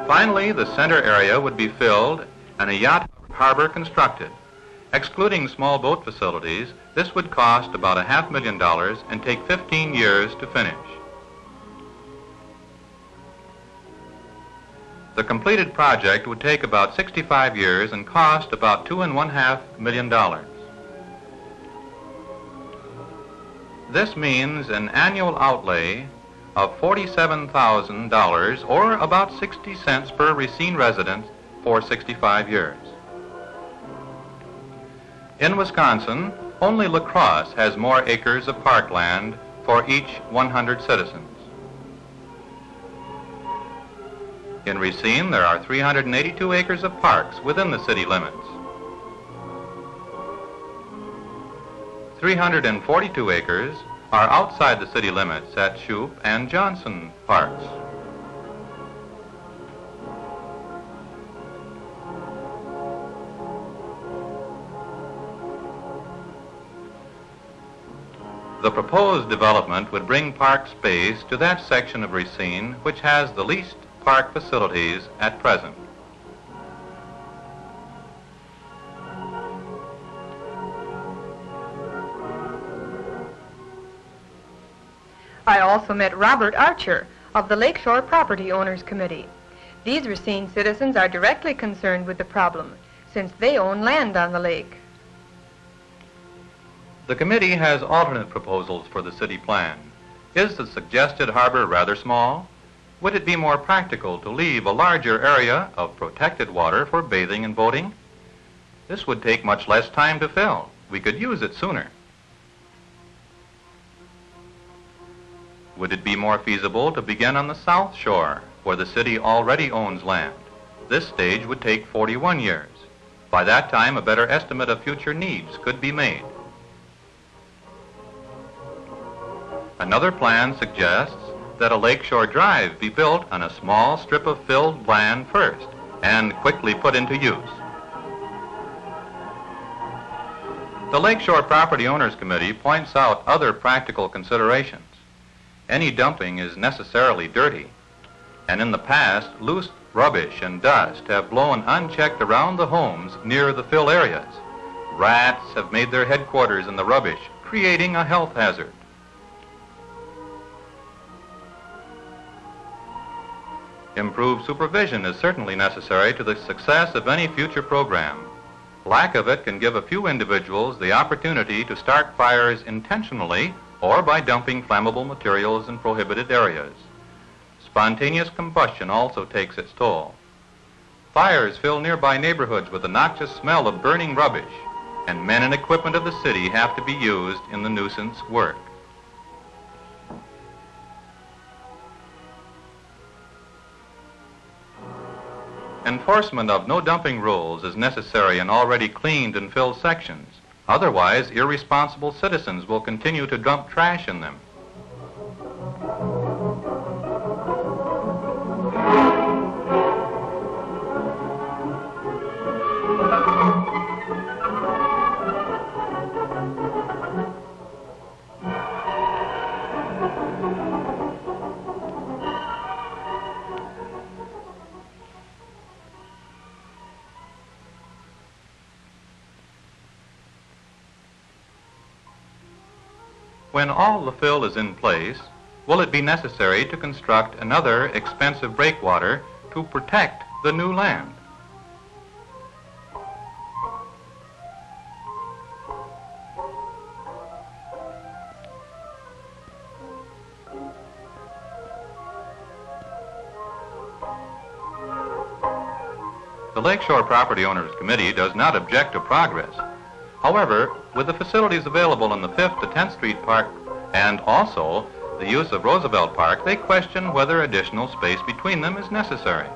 Finally, the center area would be filled and a yacht harbor constructed. Excluding small boat facilities, this would cost about $500,000 and take 15 years to finish. The completed project would take about 65 years and cost about $2.5 million. This means an annual outlay of $47,000 or about 60 cents per Racine resident for 65 years. In Wisconsin, only La Crosse has more acres of parkland for each 100 citizens. In Racine, there are 382 acres of parks within the city limits. 342 acres are outside the city limits at Shoup and Johnson parks. The proposed development would bring park space to that section of Racine which has the least park facilities at present. I also met Robert Archer of the Lakeshore Property Owners Committee. These Racine citizens are directly concerned with the problem since they own land on the lake. The committee has alternate proposals for the city plan. Is the suggested harbor rather small? Would it be more practical to leave a larger area of protected water for bathing and boating? This would take much less time to fill. We could use it sooner. Would it be more feasible to begin on the south shore, where the city already owns land? This stage would take 41 years. By that time, a better estimate of future needs could be made. Another plan suggests that a lakeshore drive be built on a small strip of filled land first and quickly put into use. The Lakeshore Property Owners Committee points out other practical considerations. Any dumping is necessarily dirty, and in the past, loose rubbish and dust have blown unchecked around the homes near the fill areas. Rats have made their headquarters in the rubbish, creating a health hazard. Improved supervision is certainly necessary to the success of any future program. Lack of it can give a few individuals the opportunity to start fires intentionally or by dumping flammable materials in prohibited areas. Spontaneous combustion also takes its toll. Fires fill nearby neighborhoods with the noxious smell of burning rubbish, and men and equipment of the city have to be used in the nuisance work. Enforcement of no dumping rules is necessary in already cleaned and filled sections. Otherwise, irresponsible citizens will continue to dump trash in them. When all the fill is in place, will it be necessary to construct another expensive breakwater to protect the new land? The Lakeshore Property Owners Committee does not object to progress. However, with the facilities available in the 5th to 10th Street Park and also the use of Roosevelt Park, they question whether additional space between them is necessary.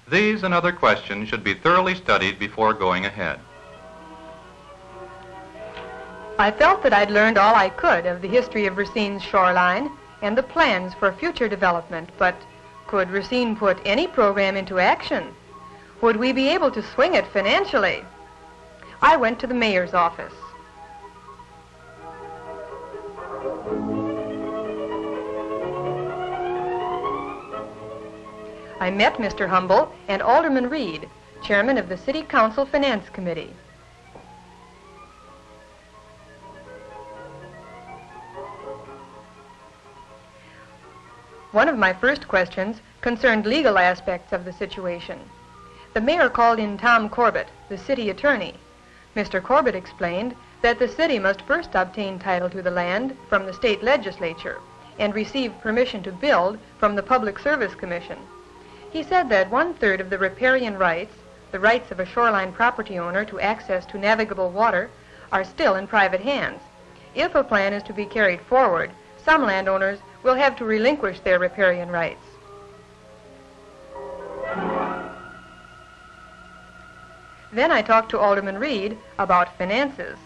These and other questions should be thoroughly studied before going ahead. I felt that I'd learned all I could of the history of Racine's shoreline and the plans for future development, but could Racine put any program into action? Would we be able to swing it financially? I went to the mayor's office. I met Mr. Humble and Alderman Reed, chairman of the City Council Finance Committee. One of my first questions concerned legal aspects of the situation. The mayor called in Tom Corbett, the city attorney. Mr. Corbett explained that the city must first obtain title to the land from the state legislature and receive permission to build from the Public Service Commission. He said that 1/3 of the riparian rights, the rights of a shoreline property owner to access to navigable water, are still in private hands. If a plan is to be carried forward, some landowners will have to relinquish their riparian rights. Then I talked to Alderman Reed about finances.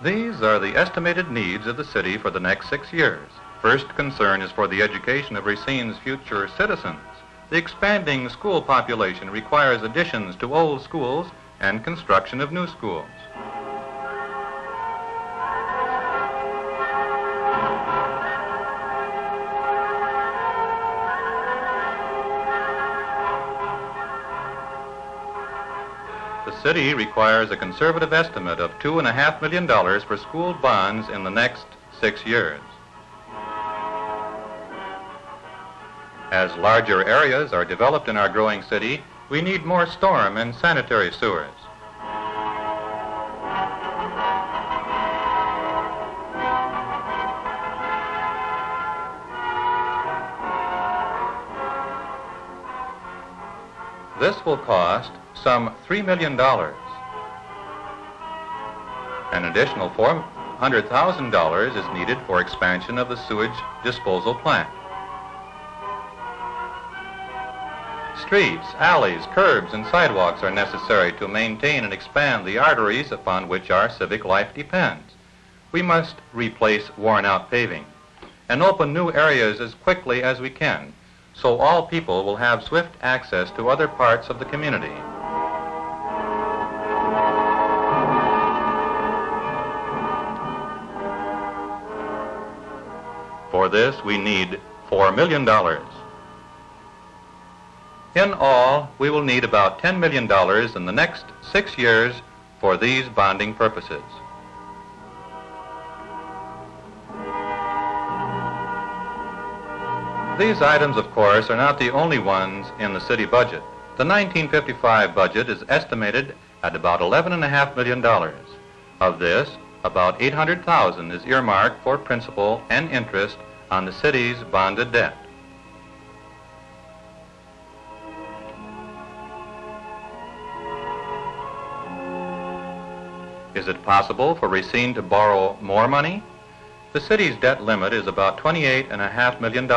These are the estimated needs of the city for the next 6 years. First concern is for the education of Racine's future citizens. The expanding school population requires additions to old schools and construction of new schools. The city requires a conservative estimate of $2.5 million for school bonds in the next 6 years. As larger areas are developed in our growing city, we need more storm and sanitary sewers. This will cost some $3 million. An additional $400,000 is needed for expansion of the sewage disposal plant. Streets, alleys, curbs, and sidewalks are necessary to maintain and expand the arteries upon which our civic life depends. We must replace worn-out paving and open new areas as quickly as we can, so all people will have swift access to other parts of the community. For this, we need $4 million. In all, we will need about $10 million in the next 6 years for these bonding purposes. These items, of course, are not the only ones in the city budget. The 1955 budget is estimated at about $11.5 million. Of this, about $800,000 is earmarked for principal and interest on the city's bonded debt. Is it possible for Racine to borrow more money? The city's debt limit is about $28.5 million.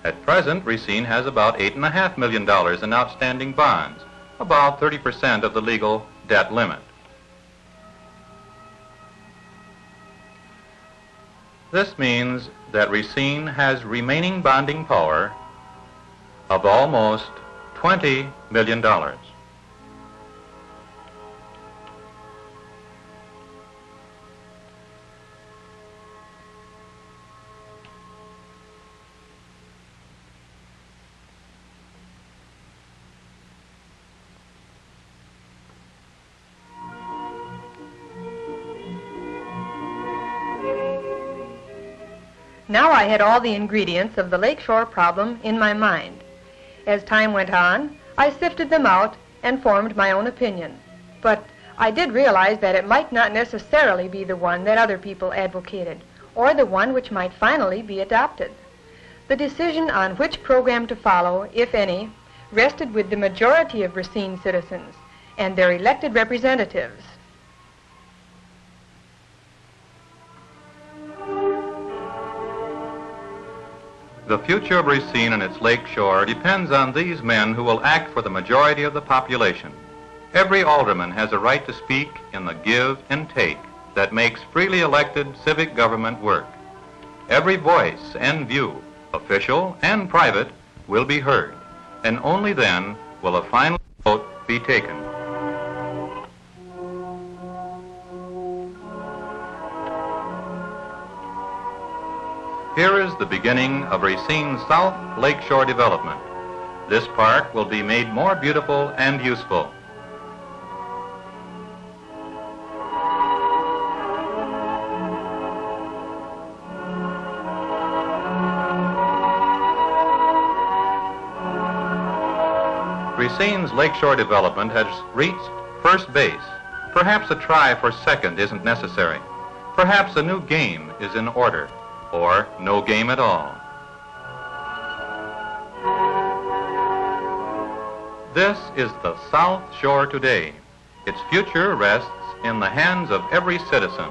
At present, Racine has about $8.5 million in outstanding bonds, about 30% of the legal debt limit. This means that Racine has remaining bonding power of almost $20 million. Now I had all the ingredients of the lakeshore problem in my mind. As time went on, I sifted them out and formed my own opinion. But I did realize that it might not necessarily be the one that other people advocated, or the one which might finally be adopted. The decision on which program to follow, if any, rested with the majority of Racine citizens and their elected representatives. The future of Racine and its lake shore depends on these men who will act for the majority of the population. Every alderman has a right to speak in the give and take that makes freely elected civic government work. Every voice and view, official and private, will be heard, and only then will a final vote be taken. Here is the beginning of Racine's South Lakeshore development. This park will be made more beautiful and useful. Racine's lakeshore development has reached first base. Perhaps a try for second isn't necessary. Perhaps a new game is in order, or no game at all. This is the South Shore today. Its future rests in the hands of every citizen.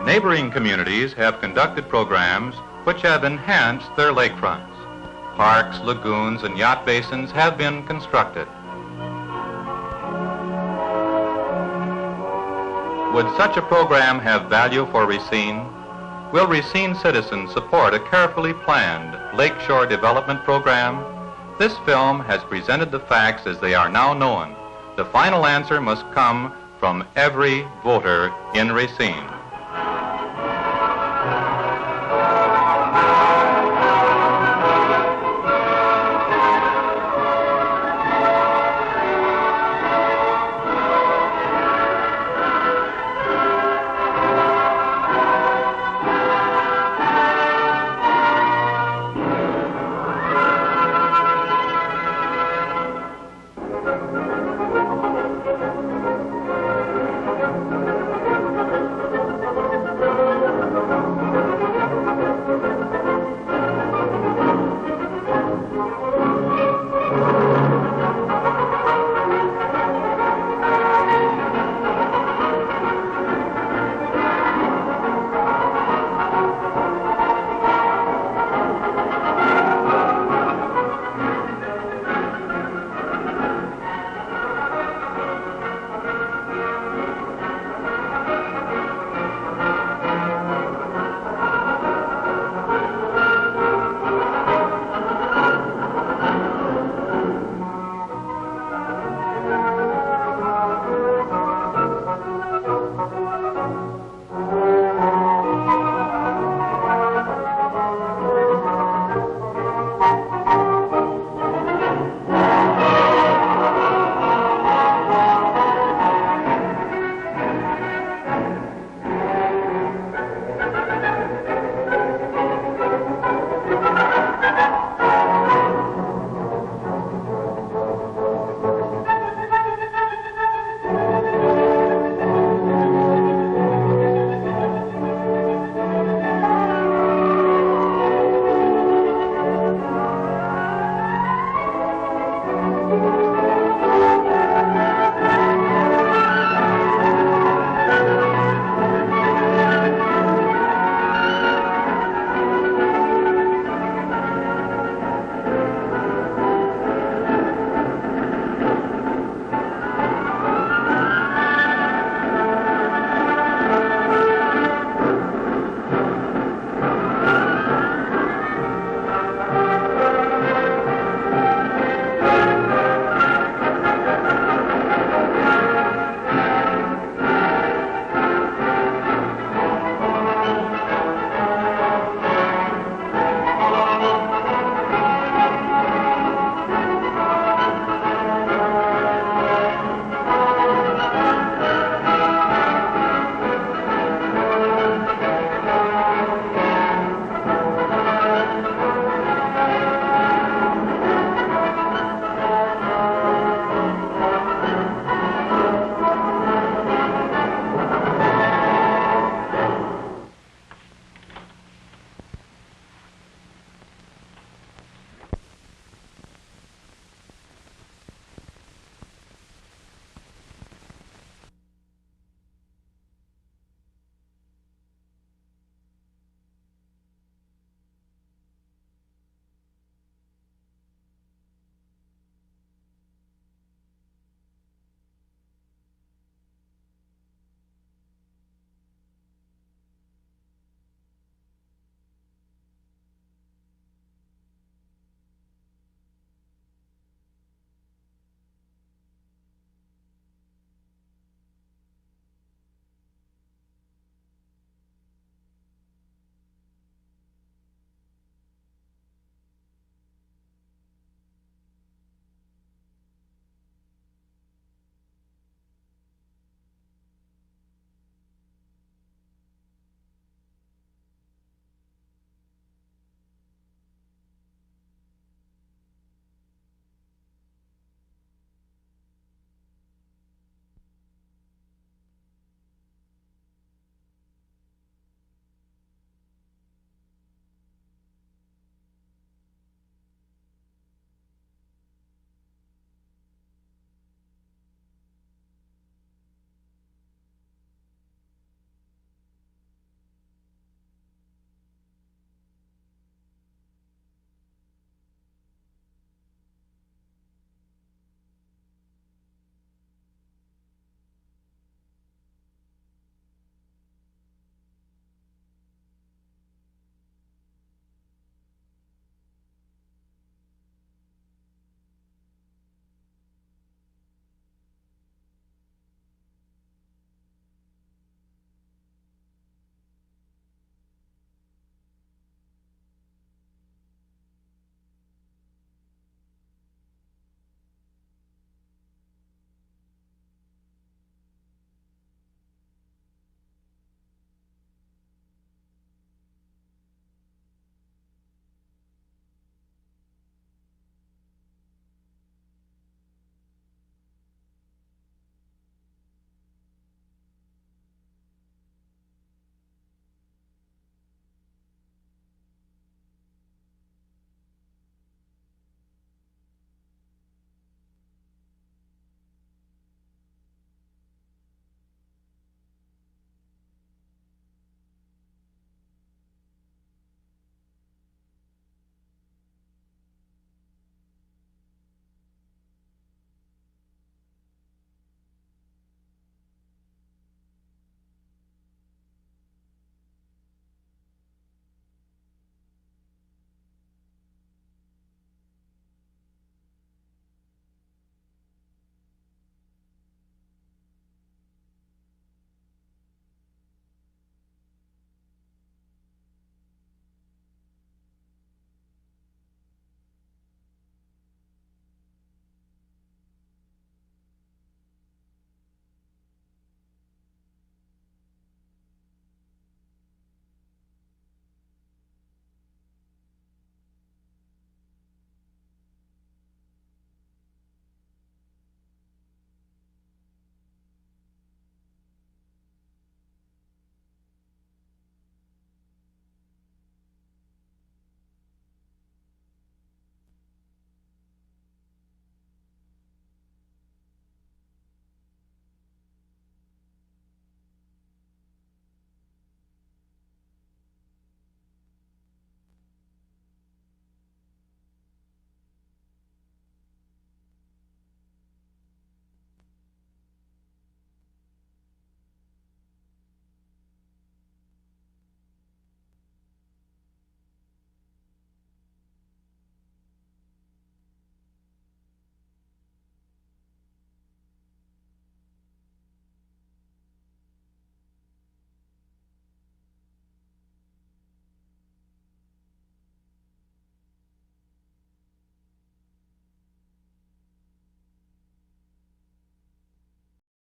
Neighboring communities have conducted programs which have enhanced their lakefronts. Parks, lagoons, and yacht basins have been constructed. Would such a program have value for Racine? Will Racine citizens support a carefully planned lakeshore development program? This film has presented the facts as they are now known. The final answer must come from every voter in Racine.